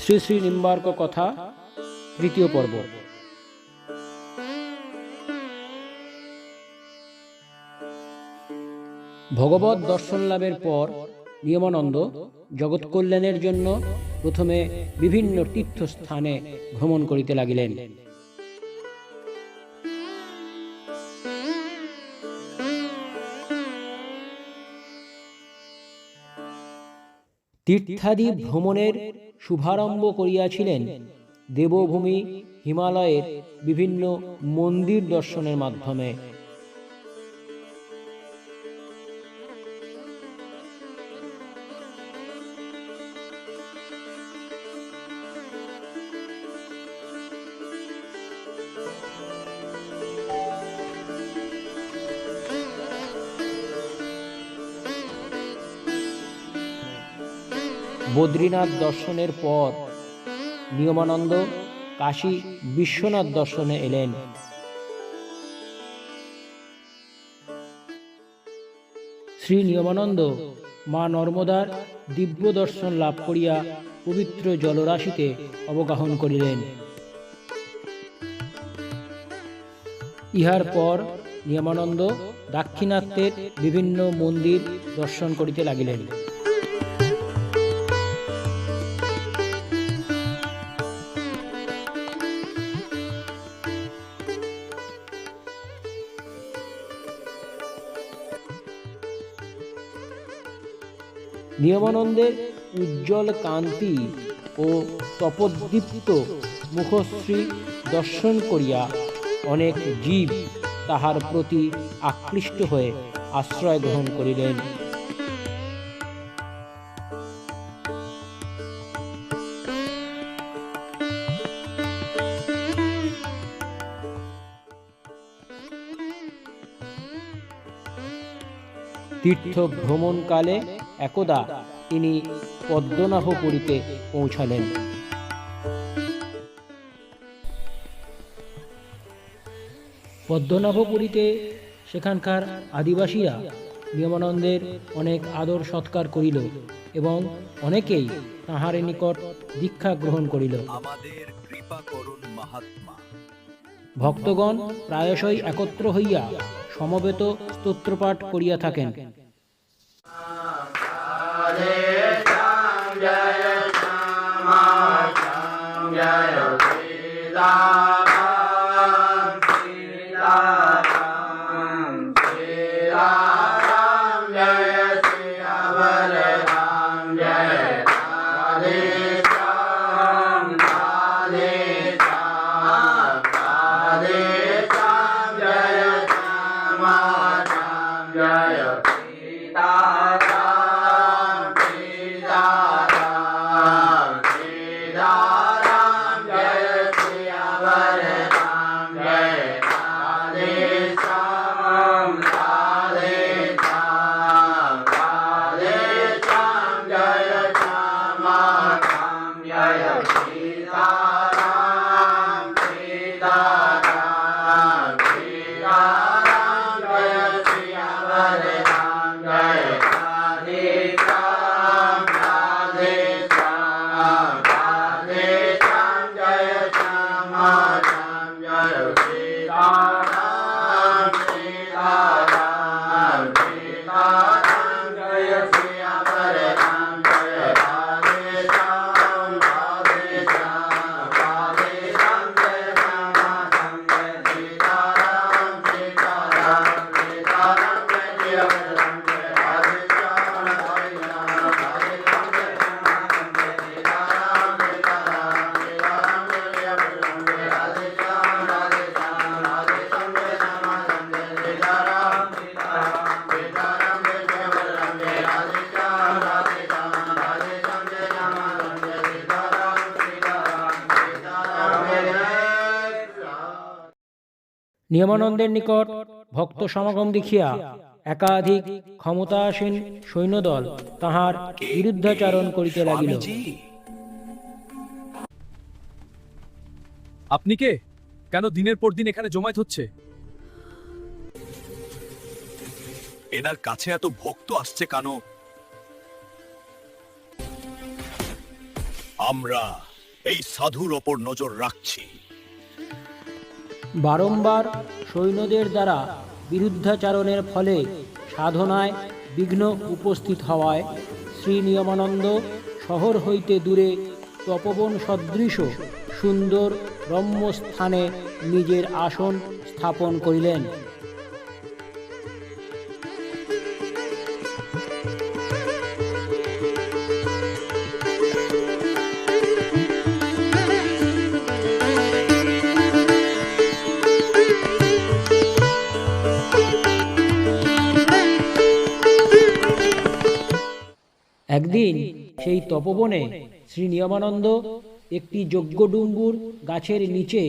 শ্রী শ্রী নিম্বার্ক কথা তৃতীয় পর্ব। ভগবত দর্শন লাভের পর নিয়মানন্দ জগৎ কল্যাণের জন্য প্রথমে বিভিন্ন তীর্থস্থানে ভ্রমণ করিতে লাগিলেন। তীর্থাদি ভ্রমণের শুভারম্ভ করিয়াছিলেন দেবভূমি হিমালয়ের বিভিন্ন মন্দির দর্শনের মাধ্যমে। বদ্রীনাথ দর্শনের পর নিয়মানন্দ কাশী বিশ্বনাথ দর্শনে এলেন। শ্রী নিয়মানন্দ মা নর্মদার দিব্য দর্শন লাভ করিয়া পবিত্র জলরাশিতে অবগাহন করিলেন। ইহার পর নিয়মানন্দ দাক্ষিণাত্যের বিভিন্ন মন্দির দর্শন করিতে লাগিলেন। নিয়মানন্দের উজ্জ্বল কান্তি ও তপোদ্দীপ্ত মুখশ্রী দর্শন করিয়া অনেক জীব তাহার প্রতি আকৃষ্ট হয়ে আশ্রয় গ্রহণ করিলেন। তীর্থ ভ্রমণকালে একদা তিনি পদ্মনাভপুরীতে পৌঁছালেন। পদ্মনাভপুরীতে সেখানকার আদিবাসীরা নিয়মানন্দের অনেক আদর সৎকার করিল এবং অনেকেই তাহার নিকট দীক্ষা গ্রহণ করিল। ভক্তগণ প্রায়শই একত্র হইয়া সমবেত স্তোত্রপাঠ করিয়া থাকেন। নিয়মানন্দের নিকট ভক্ত সমাগম দেখিয়া একাধিক ক্ষমতাসীন সৈন্যদল তাহার বিরুদ্ধাচারণ করিতে লাগিল। আপনি কে? কেন দিনের পর দিন এখানে জমায়েত হচ্ছে? এনার কাছে এত ভক্ত আসছে কেন? আমরা এই সাধুর ওপর নজর রাখছি। বারংবার সৈন্যদের দ্বারা বিরুদ্ধাচারণের ফলে সাধনায় বিঘ্ন উপস্থিত হওয়ায় শ্রী নিয়মানন্দ শহর হইতে দূরে তপবন সদৃশ সুন্দর রম্য স্থানে নিজের আসন স্থাপন করিলেন। একদিন সেই তপবনে শ্রী নিয়মানন্দ একটি যজ্ঞডুম্বুর গাছের নিচে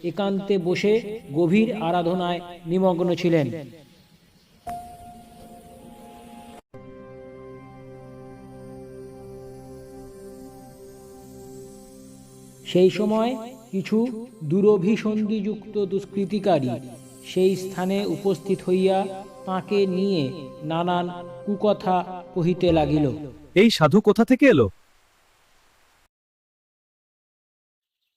একান্তে বসে গভীর আরাধনায় নিমগ্ন ছিলেন। সেই সময় কিছু দুরভিসন্ধিযুক্ত দুষ্কৃতিকারী সেই স্থানে উপস্থিত হইয়া তাঁকে নিয়ে নানান কুকথা কহিতে লাগিল। এই সাধু কোথা থেকে এলো?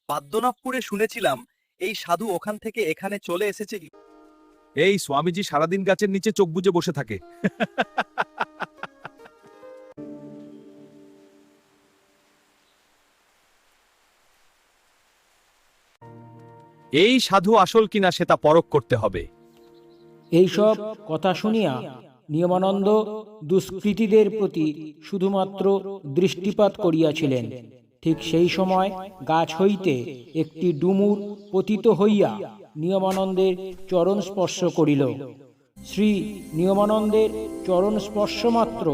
পাদ্মনাভপুরে শুনেছিলাম এই সাধু ওখান থেকে এখানে চলে এসেছে। এই স্বামীজি সারাদিন গাছের নিচে চোখ বুজে বসে থাকে। এই সাধু আসল কিনা সেটা পরখ করতে হবে। এইসব কথা শুনিয়া নিয়মানন্দ দুষ্কৃতীদের প্রতি শুধুমাত্র দৃষ্টিপাত করিয়াছিলেন। ঠিক সেই সময় গাছ হইতে একটি ডুমুর পতিত হইয়া নিয়মানন্দের চরণ স্পর্শ করিল। শ্রী নিয়মানন্দের চরণ স্পর্শ মাত্র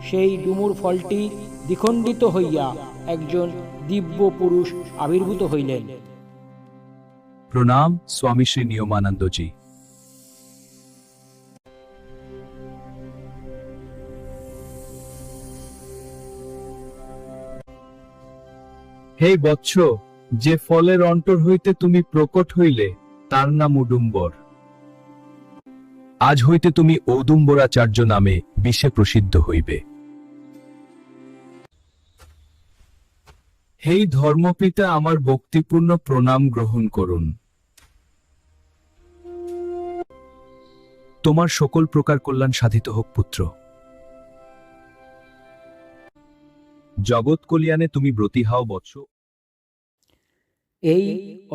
সেই ডুমুর ফলটি দ্বিখণ্ডিত হইয়া একজন দিব্য পুরুষ আবির্ভূত হইলেন। প্রণাম স্বামী শ্রী নিয়মানন্দজি। হে বৎস, যে ফলের অন্তর হইতে তুমি প্রকট হইলে তার নাম উডুম্বর। আজ হইতে তুমি ঔদুম্বরাচার্য নামে বিশ্বে প্রসিদ্ধ হইবে। হে ধর্মপিতা, আমার ভক্তিপূর্ণ প্রণাম গ্রহণ করুন। তোমার সকল প্রকার কল্যাণ সাধিত হোক পুত্র। জগৎ কল্যাণে তুমি ব্রতী হও বৎস। এই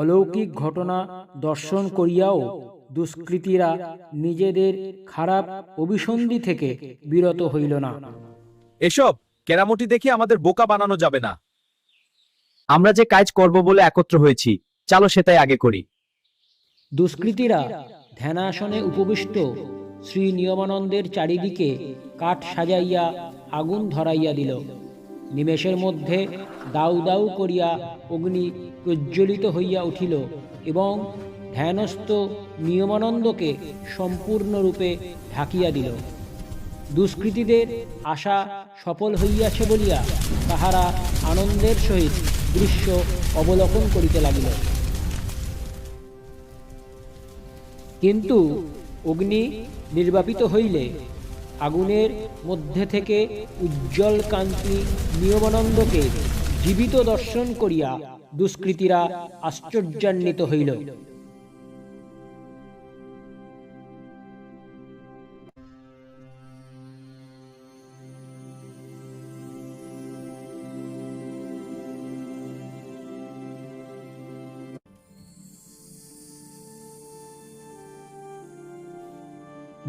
অলৌকিক ঘটনা দর্শন করিয়াও দুষ্কৃতীরা নিজেদের খারাপ অভিসন্ধি থেকে বিরত হইল না। এসব কেরামতি দেখে আমাদের বোকা বানানো যাবে না। আমরা যে কাজ করব বলে একত্র হয়েছি, চলো সেটাই আগে করি। দুষ্কৃতীরা ধ্যানাসনে উপবিষ্ট শ্রী নিয়মানন্দের চারিদিকে কাঠ সাজাইয়া আগুন ধরাইয়া দিল। নিমেষের মধ্যে দাউ দাউ করিয়া অগ্নি প্রজ্বলিত হইয়া উঠিল এবং ধ্যানস্থ নিয়মানন্দকে সম্পূর্ণরূপে ঢাকিয়া দিল। দুষ্কৃতীদের আশা সফল হইয়াছে বলিয়া তাহারা আনন্দের সহিত দৃশ্য অবলোকন করিতে লাগিল। কিন্তু অগ্নি নির্বাপিত হইলে আগুনের মধ্যে থেকে উজ্জ্বল কান্তি নিয়মানন্দকে জীবিত দর্শন করিয়া দুষ্কৃতীরা আশ্চর্যান্বিত হইল।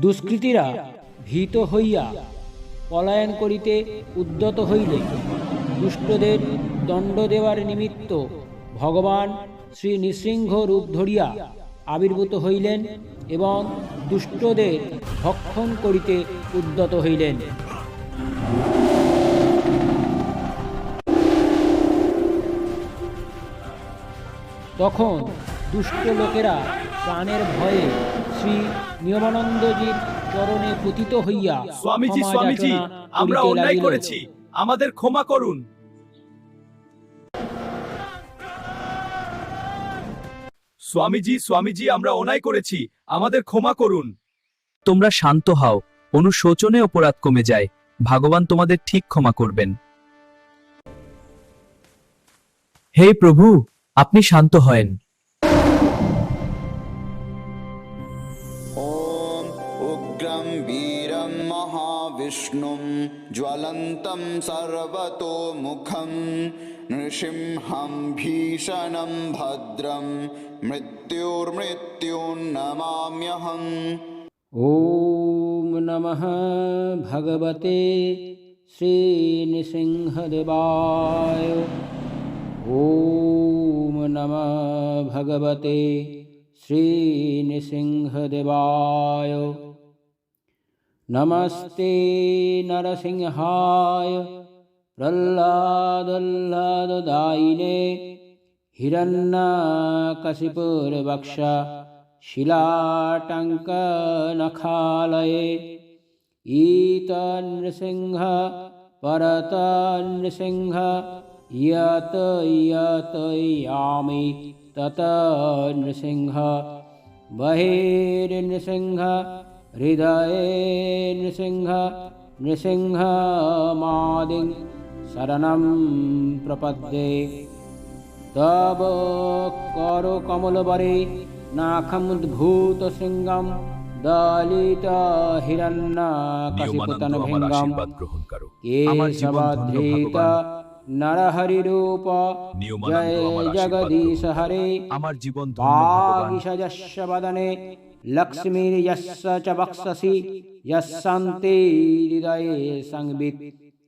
দুষ্কৃতীরা ভীত হইয়া পলায়ন করিতে উদ্যত হইলে দুষ্টদের দণ্ড দেওয়ার নিমিত্ত ভগবান শ্রী নৃসিংহ রূপ ধরিয়া আবির্ভূত হইলেন এবং দুষ্টদের ভক্ষণ করিতে উদ্যত হইলেন। তখন দুষ্ট লোকেরা প্রাণের ভয়ে শ্রী নিয়মানন্দজির চরণে পতিত হইয়া স্বামীজি, ক্ষমা স্বামীজি, যাচনা আমরা করিতে অন্যায় লাগিল। করেছি, আমাদের ক্ষমা করুন। স্বামীজি, স্বামীজি, আমরা অন্যায় করেছি, আমাদের ক্ষমা করুন। তোমরা শান্ত হও, অনুশোচনে অপরাধ কমে যায়, ভগবান তোমাদের ঠিক ক্ষমা করবেন। হে প্রভু, আপনি শান্ত হয়েন। ॐ उग्रं वीरं महाविष्णुं ज्वलन्तं सर्वतोमुखं नृसिंहं भीषणं भद्रं मृत्युर्मृत्युर्नमाम्यहम्। ॐ नमः भगवते श्रीनृसिंहदेवाय। ॐ नमः भगवते श्रीनृसिंहदेवाय। नमस्ते नरसिंहाय प्रह्लाददायिने हिरण्यकशिपुर्वक्ष शिलाटङ्कनखालये ईतनृसिंह परतनृसिंह यत यत यामि तत नृसिंह बहिर्नृसिंह हृदये नृसिंह नृसिंहमादिं शरणं प्रपद्ये। तव करकमलवरे नाखमुद्भूतसिंहं दलित নিয়মানন্দ আমার হিরণ্যকশিপুতনভৃঙ্গম আশীর্বাদ গ্রহণ করো। আমার জীবন ধন্য কেশবাধৃত ভগবান। নরহরিরূপ নিয়মানন্দ জয় আমার আশীর্বাদ জগদীশ গ্রহণ করো। হরে। আমার জীবন ধন্য ভগবান। वागीशजस्य वदने लक्ष्मीर्यस्य च वक्षसि यस्शान्ते हृदये संवित्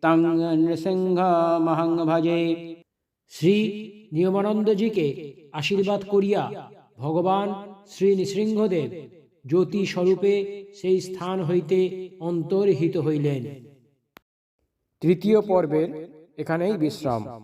तं नृसिंहमहं भजे। শ্রী নিয়মানন্দজিকে আশীর্বাদ করিয়া ভগবান শ্রী নৃসিংহদেব জ্যোতি স্বরূপে সেই স্থান হইতে অন্তর্হিত হইলেন। তৃতীয় পর্বের এখানেই বিশ্রাম।